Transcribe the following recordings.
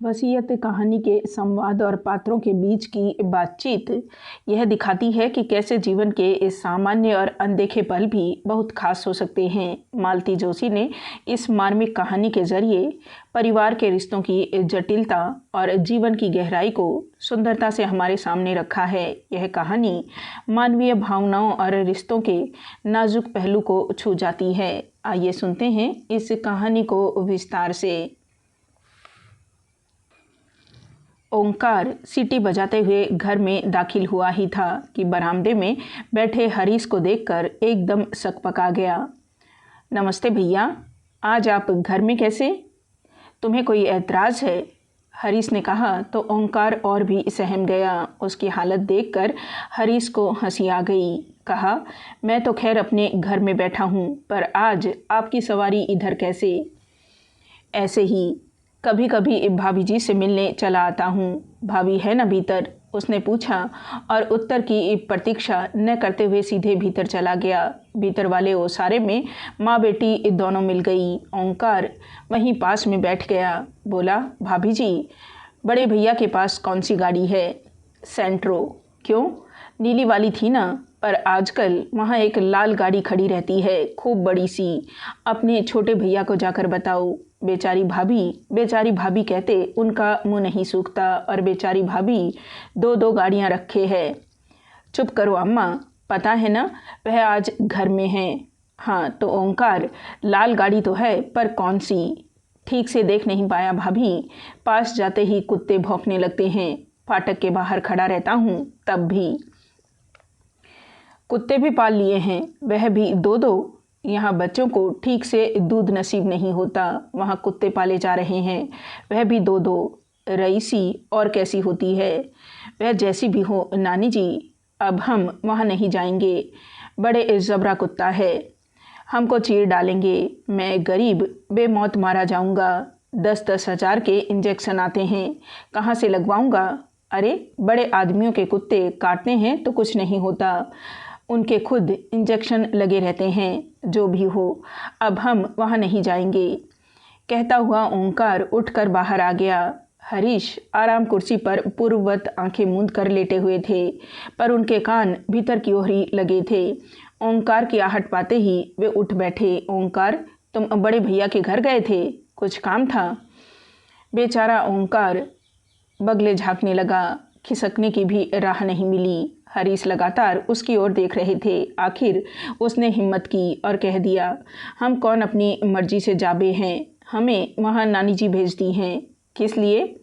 वसीयत कहानी के संवाद और पात्रों के बीच की बातचीत यह दिखाती है कि कैसे जीवन के इस सामान्य और अनदेखे पल भी बहुत खास हो सकते हैं। मालती जोशी ने इस मार्मिक कहानी के जरिए परिवार के रिश्तों की जटिलता और जीवन की गहराई को सुंदरता से हमारे सामने रखा है। यह कहानी मानवीय भावनाओं और रिश्तों के नाजुक पहलू को छू जाती है। आइए सुनते हैं इस कहानी को विस्तार से। ओंकार सीटी बजाते हुए घर में दाखिल हुआ ही था कि बरामदे में बैठे हरीश को देखकर एकदम सकपका गया। नमस्ते भैया, आज आप घर में कैसे? तुम्हें कोई ऐतराज़ है? हरीश ने कहा तो ओंकार और भी सहम गया। उसकी हालत देखकर हरीश को हंसी आ गई। कहा, मैं तो खैर अपने घर में बैठा हूँ, पर आज आपकी सवारी इधर कैसे? ऐसे ही, कभी कभी भाभी जी से मिलने चला आता हूँ। भाभी है ना भीतर? उसने पूछा और उत्तर की प्रतीक्षा न करते हुए सीधे भीतर चला गया। भीतर वाले ओसारे में माँ बेटी दोनों मिल गई। ओंकार वहीं पास में बैठ गया। बोला, भाभी जी, बड़े भैया के पास कौन सी गाड़ी है? सेंट्रो। क्यों? नीली वाली थी ना, पर आजकल वहाँ एक लाल गाड़ी खड़ी रहती है, खूब बड़ी सी। अपने छोटे भैया को जाकर बताओ। बेचारी भाभी कहते उनका मुंह नहीं सूखता, और बेचारी भाभी दो दो गाड़ियाँ रखे है। चुप करो अम्मा, पता है ना वह आज घर में है। हाँ तो ओंकार, लाल गाड़ी तो है, पर कौन सी? ठीक से देख नहीं पाया भाभी, पास जाते ही कुत्ते भौंकने लगते हैं। फाटक के बाहर खड़ा रहता हूँ तब भी। कुत्ते भी पाल लिए हैं, वह भी दो दो? यहाँ बच्चों को ठीक से दूध नसीब नहीं होता, वहाँ कुत्ते पाले जा रहे हैं, वह भी दो दो। रईसी और कैसी होती है? वह जैसी भी हो नानी जी, अब हम वहाँ नहीं जाएंगे। बड़े जबरा कुत्ता है, हमको चीर डालेंगे। मैं गरीब बेमौत मारा जाऊँगा। 10-10 हज़ार के इंजेक्शन आते हैं, कहाँ से लगवाऊँगा? अरे बड़े आदमियों के कुत्ते काटते हैं तो कुछ नहीं होता, उनके खुद इंजेक्शन लगे रहते हैं। जो भी हो, अब हम वहाँ नहीं जाएंगे। कहता हुआ ओंकार उठकर बाहर आ गया। हरीश आराम कुर्सी पर पूर्ववत आंखें मूंद कर लेटे हुए थे, पर उनके कान भीतर की ओर ही लगे थे। ओंकार की आहट पाते ही वे उठ बैठे। ओंकार, तुम बड़े भैया के घर गए थे? कुछ काम था? बेचारा ओंकार बगले झाँकने लगा। खिसकने की भी राह नहीं मिली। हरीश लगातार उसकी ओर देख रहे थे। आखिर उसने हिम्मत की और कह दिया, हम कौन अपनी मर्जी से जाबे हैं, हमें वहाँ नानी जी भेजती हैं। किस लिए?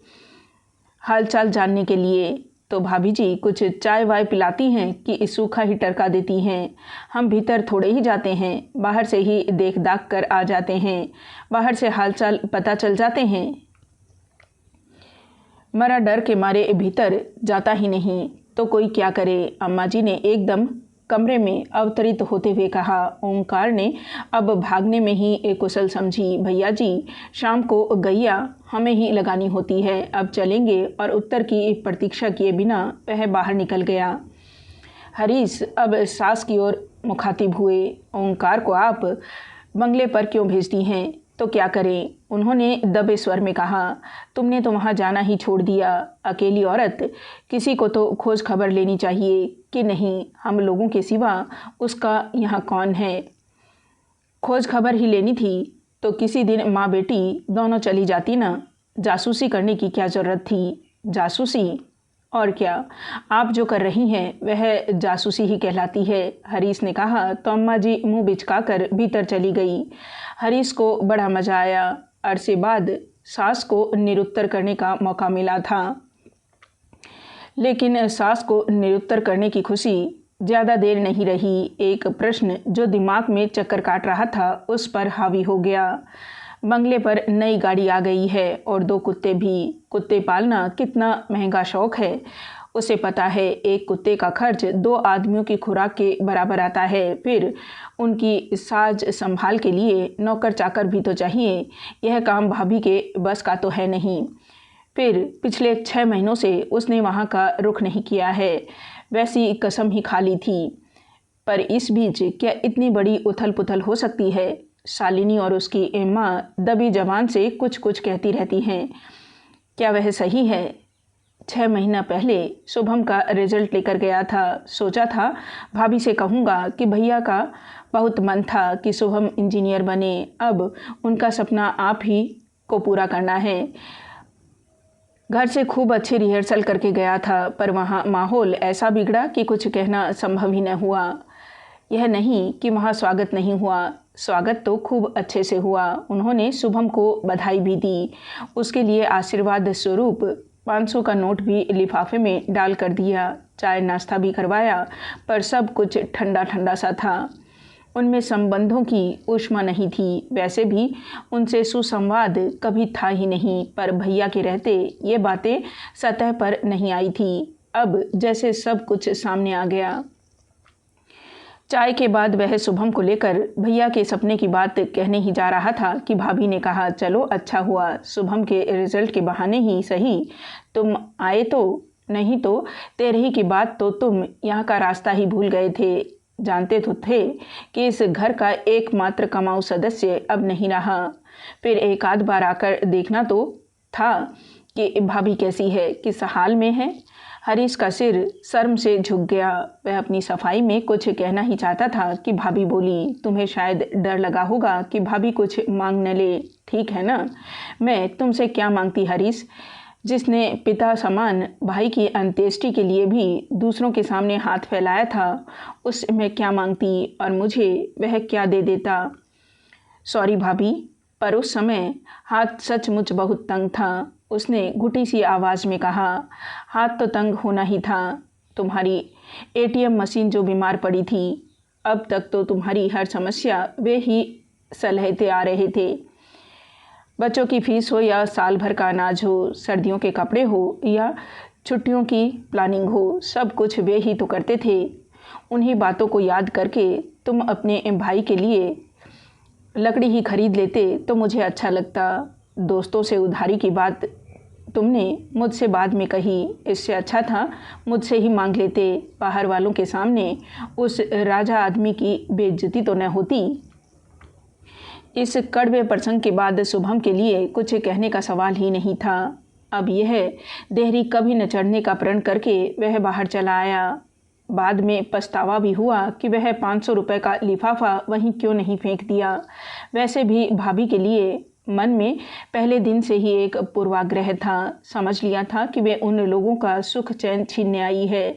हालचाल जानने के लिए। तो भाभी जी कुछ चाय वाय पिलाती हैं कि सूखा ही टरका देती हैं? हम भीतर थोड़े ही जाते हैं, बाहर से ही देख दाख कर आ जाते हैं, बाहर से हालचाल पता चल जाते हैं। मरा डर के मारे भीतर जाता ही नहीं तो कोई क्या करे? अम्मा जी ने एकदम कमरे में अवतरित होते हुए कहा। ओंकार ने अब भागने में ही कुशल समझी। भैया जी, शाम को गैया हमें ही लगानी होती है, अब चलेंगे। और उत्तर की प्रतीक्षा किए बिना वह बाहर निकल गया। हरीश अब सास की ओर मुखातिब हुए। ओंकार को आप बंगले पर क्यों भेजती हैं? तो क्या करें? उन्होंने दबे स्वर में कहा। तुमने तो वहाँ जाना ही छोड़ दिया। अकेली औरत, किसी को तो खोज खबर लेनी चाहिए कि नहीं? हम लोगों के सिवा उसका यहाँ कौन है? खोज खबर ही लेनी थी तो किसी दिन माँ बेटी दोनों चली जाती ना। जासूसी करने की क्या ज़रूरत थी? जासूसी? और क्या, आप जो कर रही हैं वह जासूसी ही कहलाती है। हरीश ने कहा तो अम्मा जी मुँह बिचकाकर भीतर चली गई। हरीश को बड़ा मज़ा आया। अरसे बाद सास को निरुत्तर करने का मौका मिला था, लेकिन सास को निरुत्तर करने की खुशी ज़्यादा देर नहीं रही। एक प्रश्न जो दिमाग में चक्कर काट रहा था उस पर हावी हो गया। बंगले पर नई गाड़ी आ गई है और 2 कुत्ते भी। कुत्ते पालना कितना महंगा शौक है, उसे पता है। एक कुत्ते का खर्च 2 आदमियों की खुराक के बराबर आता है। फिर उनकी साज संभाल के लिए नौकर चाकर भी तो चाहिए। यह काम भाभी के बस का तो है नहीं। फिर पिछले 6 महीनों से उसने वहाँ का रुख नहीं किया है, वैसी कसम ही खा ली थी। पर इस बीच क्या इतनी बड़ी उथल पुथल हो सकती है? शालिनी और उसकी माँ दबी जबान से कुछ कुछ कहती रहती हैं। क्या वह सही है? 6 महीना पहले शुभम का रिजल्ट लेकर गया था। सोचा था भाभी से कहूँगा कि भैया का बहुत मन था कि शुभम इंजीनियर बने। अब उनका सपना आप ही को पूरा करना है। घर से खूब अच्छी रिहर्सल करके गया था, पर वहाँ माहौल ऐसा बिगड़ा कि कुछ कहना संभव ही न हुआ। यह नहीं कि वहाँ स्वागत नहीं हुआ, स्वागत तो खूब अच्छे से हुआ। उन्होंने शुभम को बधाई भी दी। उसके लिए आशीर्वाद स्वरूप 500 का नोट भी लिफाफे में डाल कर दिया। चाय नाश्ता भी करवाया, पर सब कुछ ठंडा ठंडा सा था। उनमें संबंधों की ऊष्मा नहीं थी। वैसे भी उनसे सुसंवाद कभी था ही नहीं, पर भैया के रहते ये बातें सतह पर नहीं आई थी। अब जैसे सब कुछ सामने आ गया। चाय के बाद वह शुभम को लेकर भैया के सपने की बात कहने ही जा रहा था कि भाभी ने कहा, चलो अच्छा हुआ, शुभम के रिजल्ट के बहाने ही सही तुम आए, तो नहीं तो तेरही की बात तो तुम यहाँ का रास्ता ही भूल गए थे। जानते तो थे कि इस घर का एकमात्र कमाऊ सदस्य अब नहीं रहा। फिर एक आध बार आकर देखना तो था कि भाभी कैसी है, किस हाल में है। हरीश का सिर शर्म से झुक गया। वह अपनी सफाई में कुछ कहना ही चाहता था कि भाभी बोली, तुम्हें शायद डर लगा होगा कि भाभी कुछ मांग न ले। ठीक है ना, मैं तुमसे क्या मांगती हरीश, जिसने पिता समान भाई की अंत्येष्टि के लिए भी दूसरों के सामने हाथ फैलाया था, उससे मैं क्या मांगती और मुझे वह क्या दे देता। सॉरी भाभी, पर उस समय हाथ सचमुच बहुत तंग था। उसने घुटी सी आवाज़ में कहा। हाथ तो तंग होना ही था। तुम्हारी एटीएम मशीन जो बीमार पड़ी थी, अब तक तो तुम्हारी हर समस्या वे ही सलहते आ रहे थे। बच्चों की फीस हो या साल भर का अनाज हो, सर्दियों के कपड़े हो या छुट्टियों की प्लानिंग हो, सब कुछ वे ही तो करते थे। उन्हीं बातों को याद करके तुम अपने भाई के लिए लकड़ी ही खरीद लेते तो मुझे अच्छा लगता। दोस्तों से उधारी की बात तुमने मुझसे बाद में कही, इससे अच्छा था मुझसे ही मांग लेते। बाहर वालों के सामने उस राजा आदमी की बेइज्जती तो न होती। इस कड़वे प्रसंग के बाद शुभम के लिए कुछ कहने का सवाल ही नहीं था। अब यह देहरी कभी न चढ़ने का प्रण करके वह बाहर चला आया। बाद में पछतावा भी हुआ कि वह 500 रुपये का लिफाफा वहीं क्यों नहीं फेंक दिया। वैसे भी भाभी के लिए मन में पहले दिन से ही एक पूर्वाग्रह था। समझ लिया था कि वे उन लोगों का सुख चैन छीनने आई है।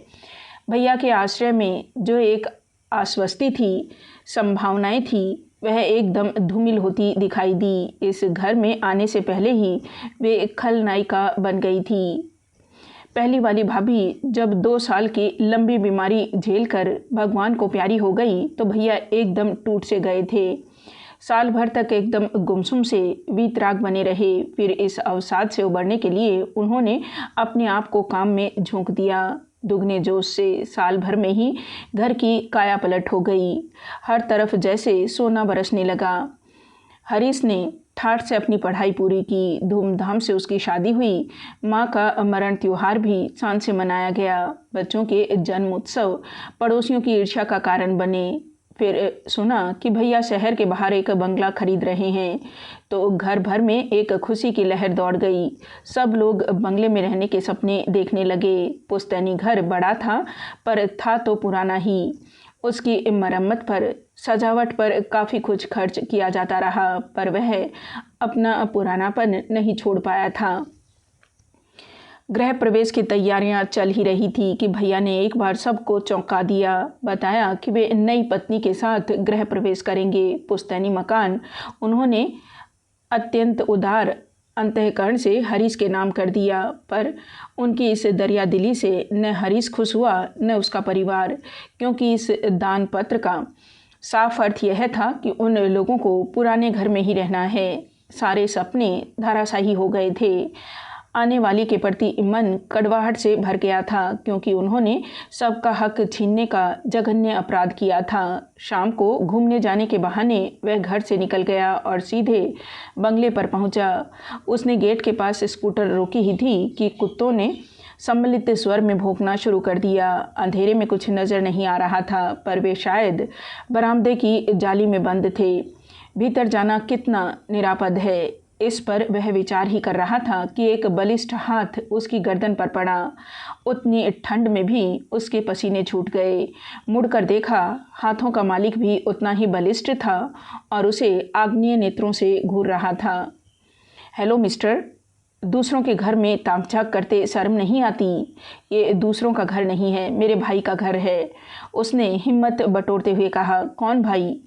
भैया के आश्रय में जो एक आश्वस्ति थी, संभावनाएं थी, वह एकदम धूमिल होती दिखाई दी। इस घर में आने से पहले ही वे खलनायिका बन गई थी। पहली वाली भाभी जब 2 साल की लंबी बीमारी झेलकर भगवान को प्यारी हो गई तो भैया एकदम टूट से गए थे। साल भर तक एकदम गुमसुम से वीतराग बने रहे। फिर इस अवसाद से उबरने के लिए उन्होंने अपने आप को काम में झोंक दिया। दुगने जोश से साल भर में ही घर की काया पलट हो गई। हर तरफ जैसे सोना बरसने लगा। हरीश ने ठाठ से अपनी पढ़ाई पूरी की। धूमधाम से उसकी शादी हुई। माँ का मरण त्योहार भी शान से मनाया गया। बच्चों के जन्म उत्सव पड़ोसियों की ईर्ष्या का कारण बने। फिर सुना कि भैया शहर के बाहर एक बंगला खरीद रहे हैं, तो घर भर में एक खुशी की लहर दौड़ गई। सब लोग बंगले में रहने के सपने देखने लगे। पुश्तैनी घर बड़ा था, पर था तो पुराना ही। उसकी मरम्मत पर, सजावट पर काफ़ी कुछ खर्च किया जाता रहा, पर वह अपना पुरानापन नहीं छोड़ पाया था। गृह प्रवेश की तैयारियां चल ही रही थी कि भैया ने एक बार सबको चौंका दिया। बताया कि वे नई पत्नी के साथ गृह प्रवेश करेंगे। पुश्तैनी मकान उन्होंने अत्यंत उदार अंतःकरण से हरीश के नाम कर दिया, पर उनकी इस दरिया दिली से न हरीश खुश हुआ न उसका परिवार, क्योंकि इस दान पत्र का साफ अर्थ यह था कि उन लोगों को पुराने घर में ही रहना है। सारे सपने धराशायी हो गए थे। आने वाली के प्रति मन कड़वाहट से भर गया था, क्योंकि उन्होंने सबका हक छीनने का जघन्य अपराध किया था। शाम को घूमने जाने के बहाने वह घर से निकल गया और सीधे बंगले पर पहुंचा। उसने गेट के पास स्कूटर रोकी ही थी कि कुत्तों ने सम्मिलित स्वर में भौंकना शुरू कर दिया। अंधेरे में कुछ नज़र नहीं आ रहा था, पर वे शायद बरामदे की जाली में बंद थे। भीतर जाना कितना निरापद है, इस पर वह विचार ही कर रहा था कि एक बलिष्ठ हाथ उसकी गर्दन पर पड़ा। उतनी ठंड में भी उसके पसीने छूट गए। मुड़कर देखा, हाथों का मालिक भी उतना ही बलिष्ठ था और उसे आग्नेय नेत्रों से घूर रहा था। हेलो मिस्टर, दूसरों के घर में ताक-झाँक करते शर्म नहीं आती? ये दूसरों का घर नहीं है, मेरे भाई का घर है, उसने हिम्मत बटोरते हुए कहा। कौन भाई?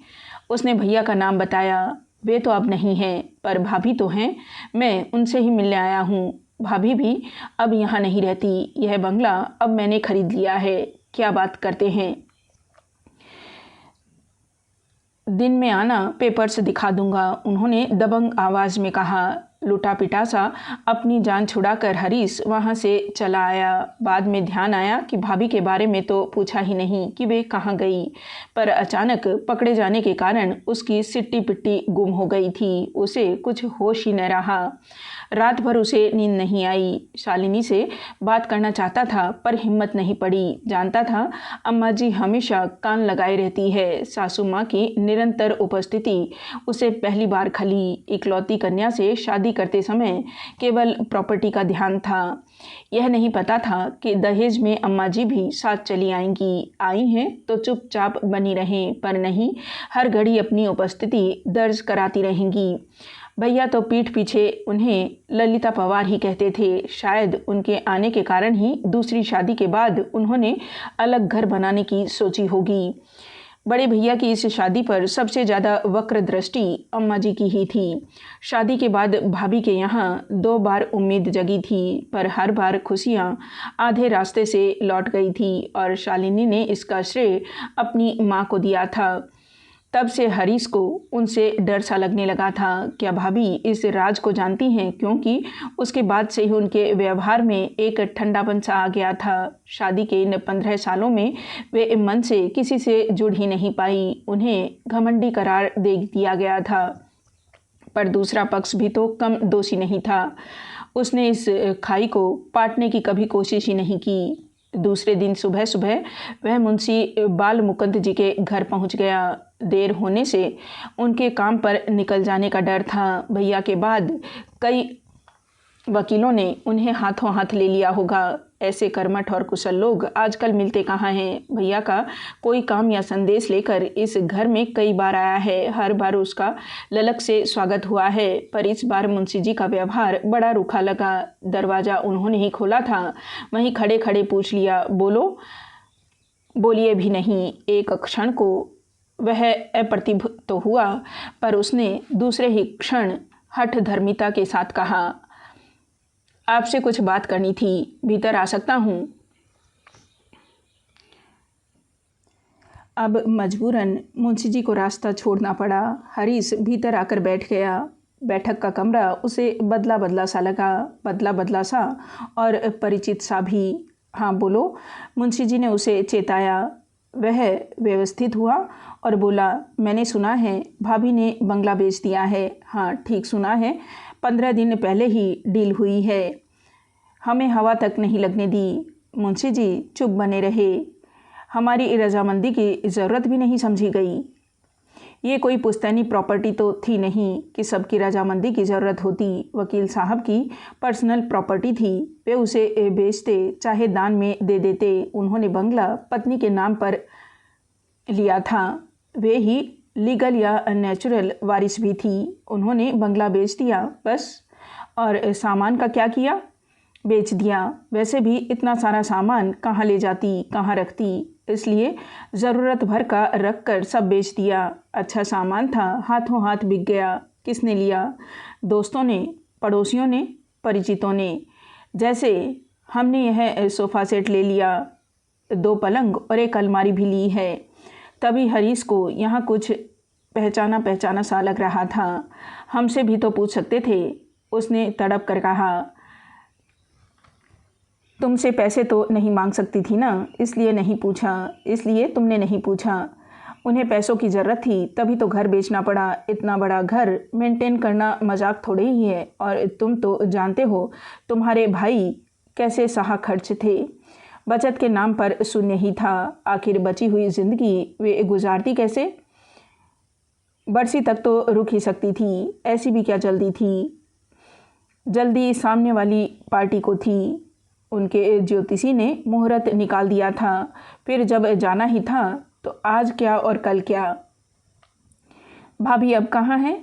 उसने भैया का नाम बताया। वे तो अब नहीं हैं, पर भाभी तो हैं, मैं उनसे ही मिलने आया हूँ। भाभी भी अब यहाँ नहीं रहती, यह बंगला अब मैंने खरीद लिया है। क्या बात करते हैं? दिन में आना, पेपर्स दिखा दूंगा, उन्होंने दबंग आवाज़ में कहा। लुटा पिटा सा अपनी जान छुड़ाकर हरीश वहाँ से चला आया। बाद में ध्यान आया कि भाभी के बारे में तो पूछा ही नहीं कि वे कहाँ गई, पर अचानक पकड़े जाने के कारण उसकी सिट्टी पिट्टी गुम हो गई थी। उसे कुछ होश ही न रहा। रात भर उसे नींद नहीं आई। शालिनी से बात करना चाहता था, पर हिम्मत नहीं पड़ी। जानता था अम्मा जी हमेशा कान लगाए रहती है। सासू माँ की निरंतर उपस्थिति उसे पहली बार खली। इकलौती कन्या से शादी करते समय केवल प्रॉपर्टी का ध्यान था। यह नहीं पता था कि दहेज में अम्मा जी भी साथ चली आएंगी। आई हैं तो चुपचाप बनी रहें, पर नहीं, हर घड़ी अपनी उपस्थिति दर्ज कराती रहेंगी। भैया तो पीठ पीछे उन्हें ललिता पवार ही कहते थे। शायद उनके आने के कारण ही दूसरी शादी के बाद उन्होंने अलग घर बनाने की सोची होगी। बड़े भैया की इस शादी पर सबसे ज़्यादा वक्र दृष्टि अम्मा जी की ही थी। शादी के बाद भाभी के यहाँ 2 बार उम्मीद जगी थी, पर हर बार खुशियाँ आधे रास्ते से लौट गई थी और शालिनी ने इसका श्रेय अपनी माँ को दिया था। तब से हरीश को उनसे डर सा लगने लगा था। क्या भाभी इस राज को जानती हैं? क्योंकि उसके बाद से ही उनके व्यवहार में एक ठंडापन सा आ गया था। शादी के इन 15 सालों में वे मन से किसी से जुड़ ही नहीं पाई। उन्हें घमंडी करार दे दिया गया था, पर दूसरा पक्ष भी तो कम दोषी नहीं था। उसने इस खाई को पाटने की कभी कोशिश ही नहीं की। दूसरे दिन सुबह सुबह वह मुंशी बाल मुकुंद जी के घर पहुंच गया। देर होने से उनके काम पर निकल जाने का डर था। भैया के बाद कई वकीलों ने उन्हें हाथों हाथ ले लिया होगा। ऐसे कर्मठ और कुशल लोग आजकल मिलते कहाँ हैं। भैया का कोई काम या संदेश लेकर इस घर में कई बार आया है। हर बार उसका ललक से स्वागत हुआ है, पर इस बार मुंशी जी का व्यवहार बड़ा रूखा लगा। दरवाज़ा उन्होंने ही खोला था, वहीं खड़े खड़े पूछ लिया, बोलो? बोलिए भी नहीं। एक क्षण को वह अप्रतिभ तो हुआ, पर उसने दूसरे ही क्षण हठ धर्मिता के साथ कहा, आपसे कुछ बात करनी थी, भीतर आ सकता हूँ? अब मजबूरन मुंशी जी को रास्ता छोड़ना पड़ा। हरीश भीतर आकर बैठ गया। बैठक का कमरा उसे बदला बदला सा लगा, बदला बदला सा और परिचित सा भी। हाँ बोलो, मुंशी जी ने उसे चेताया। वह व्यवस्थित हुआ और बोला, मैंने सुना है भाभी ने बंगला बेच दिया है। हाँ ठीक सुना है, 15 दिन पहले ही डील हुई है। हमें हवा तक नहीं लगने दी। मुंशी जी चुप बने रहे। हमारी रजामंदी की ज़रूरत भी नहीं समझी गई। ये कोई पुश्तैनी प्रॉपर्टी तो थी नहीं कि सबकी रजामंदी की ज़रूरत होती। वकील साहब की पर्सनल प्रॉपर्टी थी, वे उसे बेचते चाहे दान में दे देते। उन्होंने बंगला पत्नी के नाम पर लिया था, वे ही लीगल या नेचुरल वारिस भी थी। उन्होंने बंगला बेच दिया बस। और सामान का क्या किया? बेच दिया। वैसे भी इतना सारा सामान कहाँ ले जाती, कहाँ रखती, इसलिए ज़रूरत भर का रख कर सब बेच दिया। अच्छा सामान था, हाथों हाथ बिक गया। किसने लिया? दोस्तों ने, पड़ोसियों ने, परिचितों ने। जैसे हमने यह सोफ़ा सेट ले लिया, 2 पलंग और एक अलमारी भी ली है। तभी हरीश को यहाँ कुछ पहचाना पहचाना सा लग रहा था। हमसे भी तो पूछ सकते थे, उसने तड़प कर कहा। तुमसे पैसे तो नहीं मांग सकती थी ना, इसलिए नहीं पूछा। इसलिए तुमने नहीं पूछा। उन्हें पैसों की ज़रूरत थी, तभी तो घर बेचना पड़ा। इतना बड़ा घर मेंटेन करना मजाक थोड़े ही है। और तुम तो जानते हो तुम्हारे भाई कैसे सहा खर्च थे। बचत के नाम पर शून्य ही था। आखिर बची हुई ज़िंदगी वे गुजारती कैसे? बरसी तक तो रुक ही सकती थी, ऐसी भी क्या जल्दी थी। जल्दी सामने वाली पार्टी को थी। उनके ज्योतिषी ने मुहूर्त निकाल दिया था। फिर जब जाना ही था तो आज क्या और कल क्या। भाभी अब कहाँ हैं?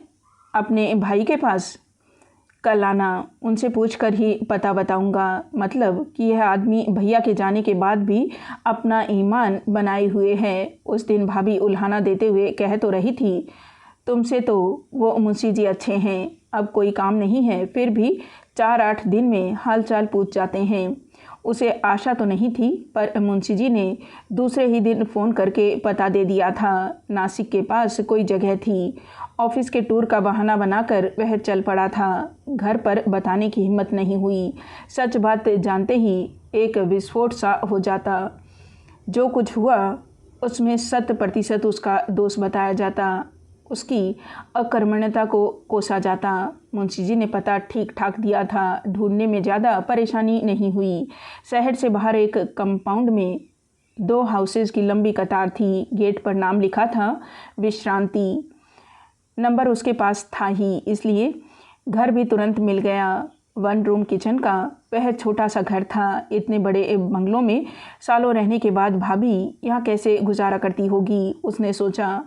अपने भाई के पास। कल आना, उनसे पूछकर ही पता बताऊंगा। मतलब कि यह आदमी भैया के जाने के बाद भी अपना ईमान बनाए हुए है। उस दिन भाभी उल्हाना देते हुए कह तो रही थी, तुमसे तो वो मुंशी जी अच्छे हैं, अब कोई काम नहीं है फिर भी 4-8 दिन में हालचाल पूछ जाते हैं। उसे आशा तो नहीं थी, पर मुंशी जी ने दूसरे ही दिन फ़ोन करके पता दे दिया था। नासिक के पास कोई जगह थी। ऑफिस के टूर का बहाना बनाकर वह चल पड़ा था। घर पर बताने की हिम्मत नहीं हुई। सच बात जानते ही एक विस्फोट सा हो जाता। जो कुछ हुआ उसमें 100% उसका दोष बताया जाता, उसकी अकर्मण्यता को कोसा जाता। मुंशी जी ने पता ठीक ठाक दिया था। ढूंढने में ज़्यादा परेशानी नहीं हुई। शहर से बाहर एक कंपाउंड में 2 हाउसेज की लंबी कतार थी। गेट पर नाम लिखा था विश्रांति। नंबर उसके पास था ही, इसलिए घर भी तुरंत मिल गया। 1 रूम किचन का वह छोटा सा घर था। इतने बड़े बंगलों में सालों रहने के बाद भाभी यहाँ कैसे गुजारा करती होगी, उसने सोचा।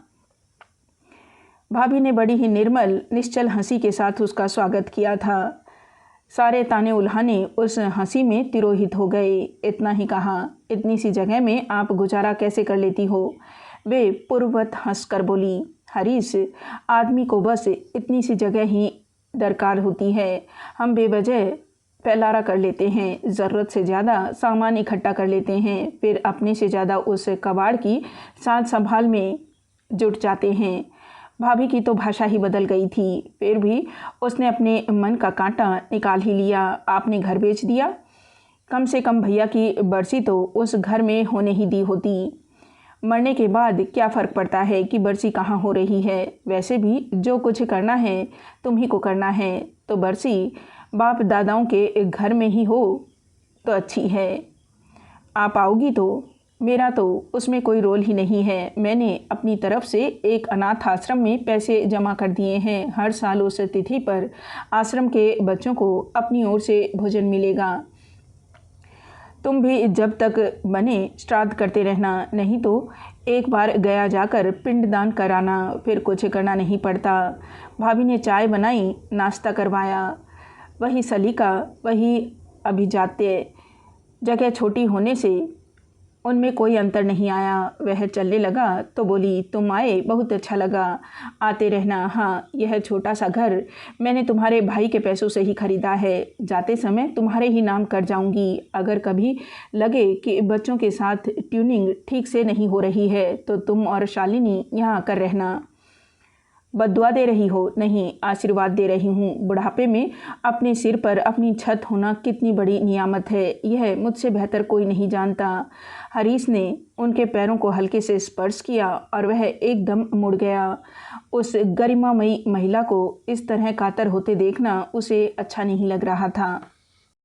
भाभी ने बड़ी ही निर्मल निश्चल हंसी के साथ उसका स्वागत किया था। सारे ताने उल्हाने उस हंसी में तिरोहित हो गए। इतना ही कहा, इतनी सी जगह में आप गुजारा कैसे कर लेती हो? वे पूर्ववत हंसकर बोली, हरीश, आदमी को बस इतनी सी जगह ही दरकार होती है। हम बेवजह फैलारा कर लेते हैं, ज़रूरत से ज़्यादा सामान इकट्ठा कर लेते हैं, फिर अपने से ज़्यादा उस कबाड़ की साज संभाल में जुट जाते हैं। भाभी की तो भाषा ही बदल गई थी। फिर भी उसने अपने मन का कांटा निकाल ही लिया। आपने घर बेच दिया? कम से कम भैया की बरसी तो उस घर में होने ही दी होती। मरने के बाद क्या फ़र्क पड़ता है कि बरसी कहाँ हो रही है? वैसे भी जो कुछ करना है तुम्ही को करना है, तो बरसी बाप दादाओं के घर में ही हो तो अच्छी है। आप आओगी तो? मेरा तो उसमें कोई रोल ही नहीं है। मैंने अपनी तरफ से एक अनाथ आश्रम में पैसे जमा कर दिए हैं। हर साल उस तिथि पर आश्रम के बच्चों को अपनी ओर से भोजन मिलेगा। तुम भी जब तक बने श्राद्ध करते रहना, नहीं तो एक बार गया जाकर पिंडदान कराना, फिर कुछ करना नहीं पड़ता। भाभी ने चाय बनाई, नाश्ता करवाया। वही सलीका, वही अभिजात्य। जगह छोटी होने से उनमें कोई अंतर नहीं आया। वह चलने लगा तो बोली, तुम आए, बहुत अच्छा लगा, आते रहना। हाँ, यह छोटा सा घर मैंने तुम्हारे भाई के पैसों से ही खरीदा है। जाते समय तुम्हारे ही नाम कर जाऊंगी। अगर कभी लगे कि बच्चों के साथ ट्यूनिंग ठीक से नहीं हो रही है तो तुम और शालिनी यहाँ आकर रहना। बद्दुआ दे रही हो? नहीं, आशीर्वाद दे रही हूँ। बुढ़ापे में अपने सिर पर अपनी छत होना कितनी बड़ी नियामत है, यह मुझसे बेहतर कोई नहीं जानता। हरीश ने उनके पैरों को हल्के से स्पर्श किया और वह एकदम मुड़ गया। उस गरिमामयी महिला को इस तरह कातर होते देखना उसे अच्छा नहीं लग रहा था।